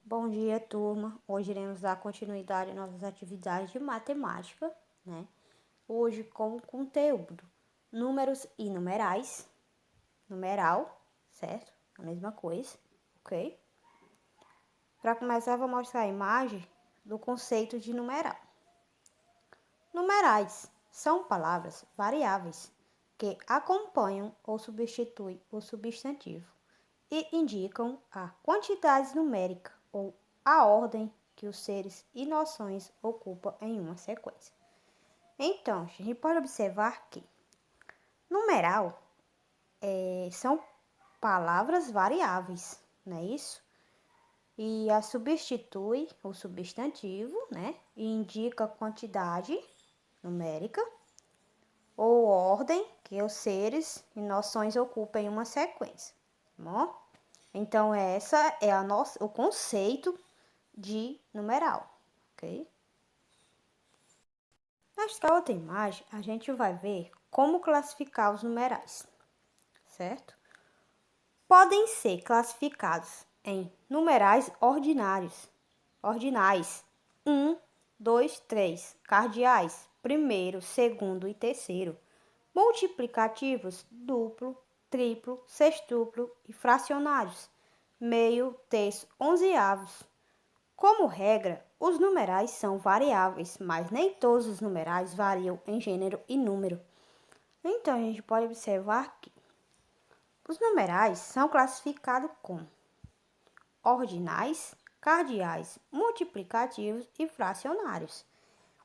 Bom dia, turma. Hoje iremos dar continuidade às nossas atividades de matemática, né? Hoje com o conteúdo números e numerais, numeral, certo? A mesma coisa, ok? Para começar, vou mostrar a imagem do conceito de numeral. Numerais são palavras variáveis que acompanham ou substituem o substantivo e indicam a quantidade numérica ou a ordem que os seres e noções ocupam em uma sequência. Então, a gente pode observar que numeral são palavras variáveis, não é isso? E a substitui o substantivo, né? E indica a quantidade numérica ou ordem que os seres e noções ocupam em uma sequência, tá bom? Então, essa é o conceito de numeral, ok? Nesta outra imagem, a gente vai ver como classificar os numerais, certo? Podem ser classificados em numerais ordinais, 1, 2, 3, cardeais, primeiro, segundo e terceiro, multiplicativos, duplo, triplo, sextuplo e fracionários, meio, terço, onzeavos. Como regra, os numerais são variáveis, mas nem todos os numerais variam em gênero e número. Então, a gente pode observar que os numerais são classificados como ordinais, cardeais, multiplicativos e fracionários.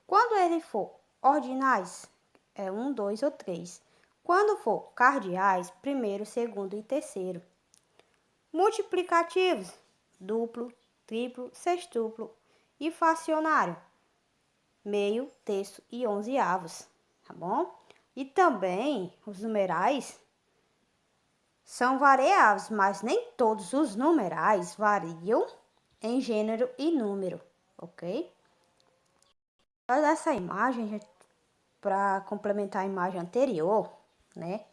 Quando ele for ordinais, é 1, 2 ou 3. Quando for cardeais, primeiro, segundo e terceiro. Multiplicativos, duplo, triplo, sextuplo e fracionário, meio, terço e onzeavos, tá bom? E também os numerais são variáveis, mas nem todos os numerais variam em gênero e número, ok? Essa imagem, para complementar a imagem anterior, né?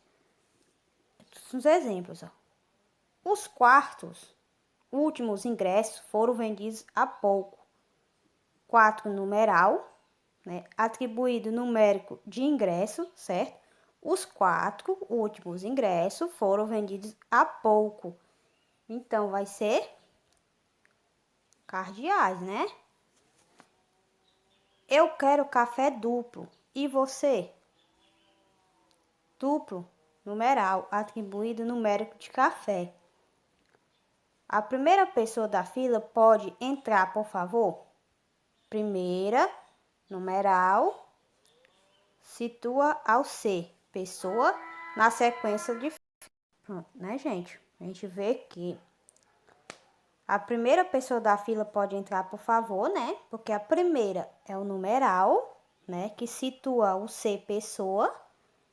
Os exemplos, ó. Os quartos últimos ingressos foram vendidos há pouco. 4 numeral, né? Atribuído numérico de ingresso, certo? Os 4 últimos ingressos foram vendidos há pouco. Então, vai ser cardeais, né? Eu quero café duplo. E você? Duplo, numeral, atribuído numérico de café. A primeira pessoa da fila pode entrar, por favor? Primeira, numeral, situa ao ser, pessoa, na sequência de... Pronto, né, gente? A gente vê que a primeira pessoa da fila pode entrar, por favor, né? Porque a primeira é o numeral, né? Que situa o ser, pessoa,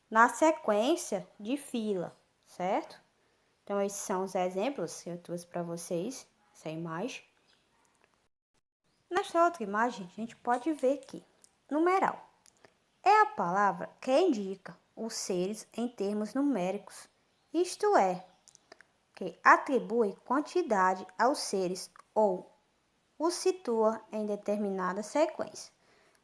na sequência de fila, certo? Então, esses são os exemplos que eu trouxe para vocês, essa imagem. Nesta outra imagem, a gente pode ver que numeral é a palavra que indica os seres em termos numéricos, isto é, que atribui quantidade aos seres ou os situa em determinada sequência.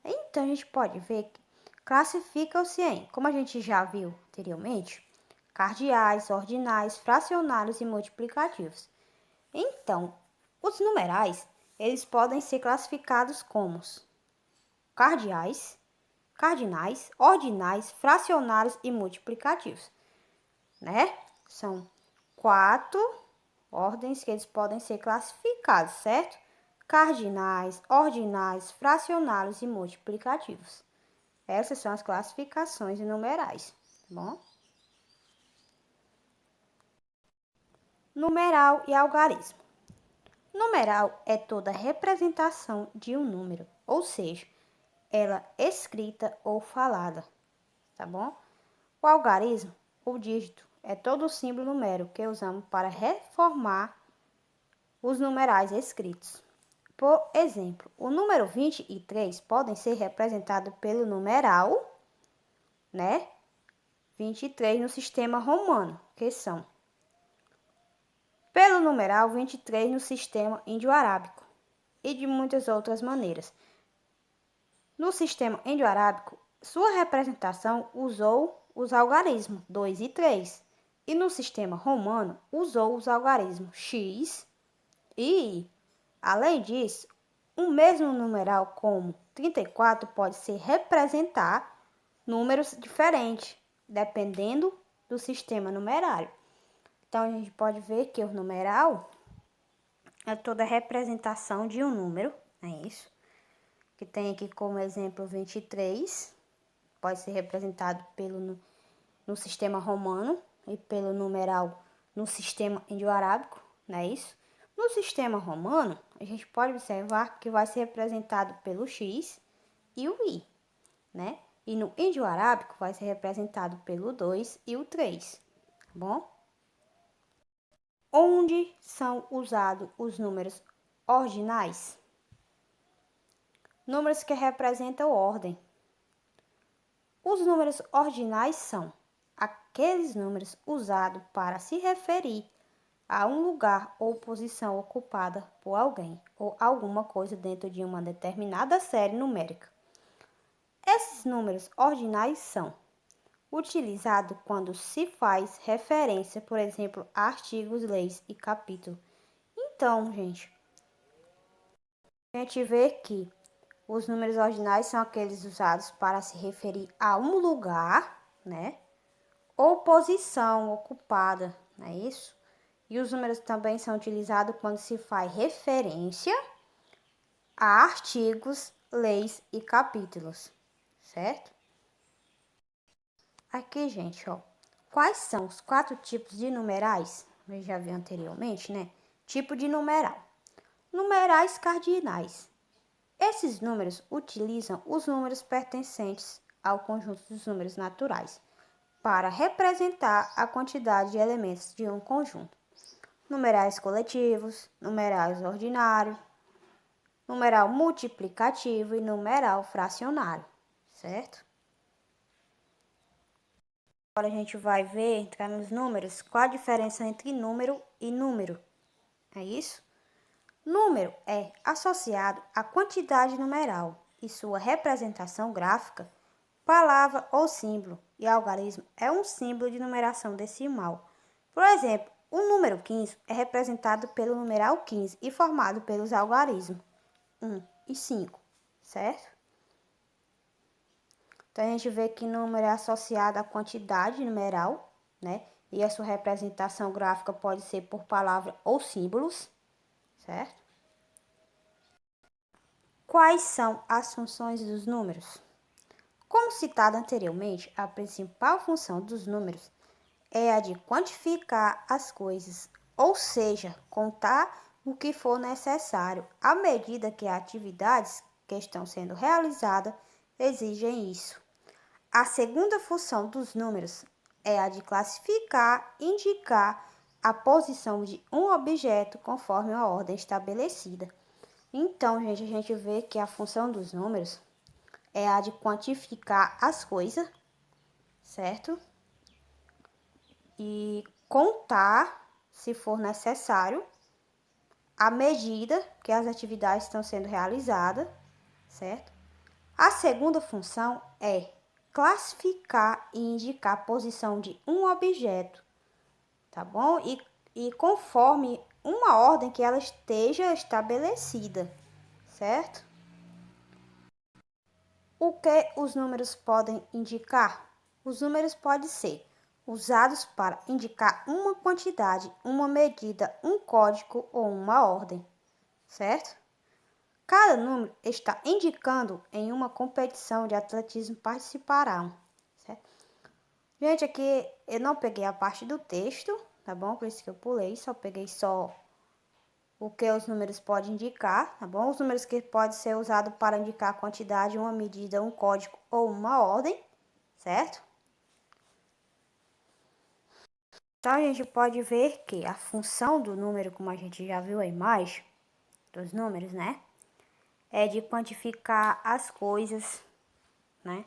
Então, a gente pode ver que classificam-se em, como a gente já viu anteriormente, cardeais, ordinais, fracionários e multiplicativos. Então, os numerais, eles podem ser classificados como cardeais, cardinais, ordinais, fracionários e multiplicativos, né? São 4 ordens que eles podem ser classificados, certo? Cardinais, ordinais, fracionários e multiplicativos. Essas são as classificações de numerais, tá bom? Numeral e algarismo. Numeral é toda representação de um número, ou seja, ela escrita ou falada, tá bom? O algarismo, o dígito, é todo o símbolo numérico que usamos para reformar os numerais escritos. Por exemplo, o número 23 podem ser representados pelo numeral, né? 23 no sistema romano, que são pelo numeral 23 no sistema índio-arábico e de muitas outras maneiras. No sistema índio-arábico, sua representação usou os algarismos 2 e 3, e no sistema romano usou os algarismos x e y. Além disso, o mesmo numeral como 34 pode se representar números diferentes, dependendo do sistema numerário. Então, a gente pode ver que o numeral é toda a representação de um número, é isso? Que tem aqui como exemplo 23, pode ser representado no sistema romano e pelo numeral no sistema índio-arábico, não é isso? No sistema romano, a gente pode observar que vai ser representado pelo x e o y, né? E no índio-arábico vai ser representado pelo 2 e o 3, tá bom? Onde são usados os números ordinais? Números que representam ordem. Os números ordinais são aqueles números usados para se referir a um lugar ou posição ocupada por alguém ou alguma coisa dentro de uma determinada série numérica. Esses números ordinais são utilizados quando se faz referência, por exemplo, a artigos, leis e capítulos. Então, gente, a gente vê que os números ordinais são aqueles usados para se referir a um lugar, né? Ou posição ocupada, não é isso? E os números também são utilizados quando se faz referência a artigos, leis e capítulos, certo? Aqui, gente, ó, quais são os 4 tipos de numerais? Eu já vi anteriormente, né? Tipo de numeral. Numerais cardinais. Esses números utilizam os números pertencentes ao conjunto dos números naturais para representar a quantidade de elementos de um conjunto. Numerais coletivos, numerais ordinários, numeral multiplicativo e numeral fracionário, certo? Agora a gente vai ver, entrar nos números, qual a diferença entre número e número. É isso? Número é associado à quantidade numeral e sua representação gráfica, palavra ou símbolo, e algarismo é um símbolo de numeração decimal. Por exemplo, o número 15 é representado pelo numeral 15 e formado pelos algarismos 1 e 5, certo? Então, a gente vê que número é associado à quantidade numeral, né? E a sua representação gráfica pode ser por palavra ou símbolos, certo? Quais são as funções dos números? Como citado anteriormente, a principal função dos números é a de quantificar as coisas, ou seja, contar o que for necessário, à medida que as atividades que estão sendo realizadas exigem isso. A segunda função dos números é a de classificar, indicar a posição de um objeto conforme a ordem estabelecida. Então, gente, a gente vê que a função dos números é a de quantificar as coisas, certo? E contar, se for necessário, à medida que as atividades estão sendo realizadas, certo? A segunda função é classificar e indicar a posição de um objeto, tá bom? E conforme uma ordem que ela esteja estabelecida, certo? O que os números podem indicar? Os números podem ser usados para indicar uma quantidade, uma medida, um código ou uma ordem, certo? Cada número está indicando em uma competição de atletismo participarão, certo? Gente, aqui eu não peguei a parte do texto, tá bom? Por isso que eu pulei, só peguei o que os números podem indicar, tá bom? Os números que podem ser usados para indicar a quantidade, uma medida, um código ou uma ordem, certo? Então, a gente pode ver que a função do número, como a gente já viu a imagem dos números, né? É de quantificar as coisas, né?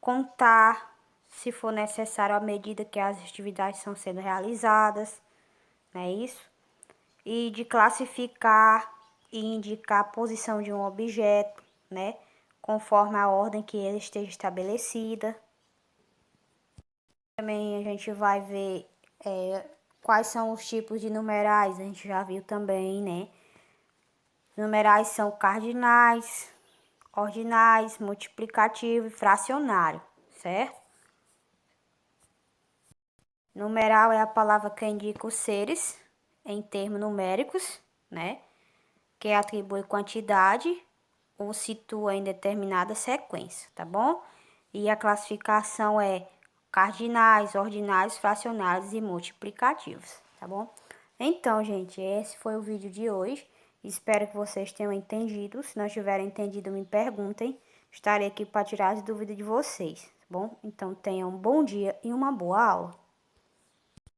Contar, se for necessário, à medida que as atividades estão sendo realizadas, não é isso? E de classificar e indicar a posição de um objeto, né? Conforme a ordem que ele esteja estabelecida. Também a gente vai ver quais são os tipos de numerais, a gente já viu também, né? Numerais são cardinais, ordinais, multiplicativo e fracionário, certo? Numeral é a palavra que indica os seres em termos numéricos, né? Que atribui quantidade ou situa em determinada sequência, tá bom? E a classificação é cardinais, ordinais, fracionários e multiplicativos, tá bom? Então, gente, esse foi o vídeo de hoje. Espero que vocês tenham entendido. Se não tiverem entendido, me perguntem. Estarei aqui para tirar as dúvidas de vocês, tá bom? Então, tenham um bom dia e uma boa aula.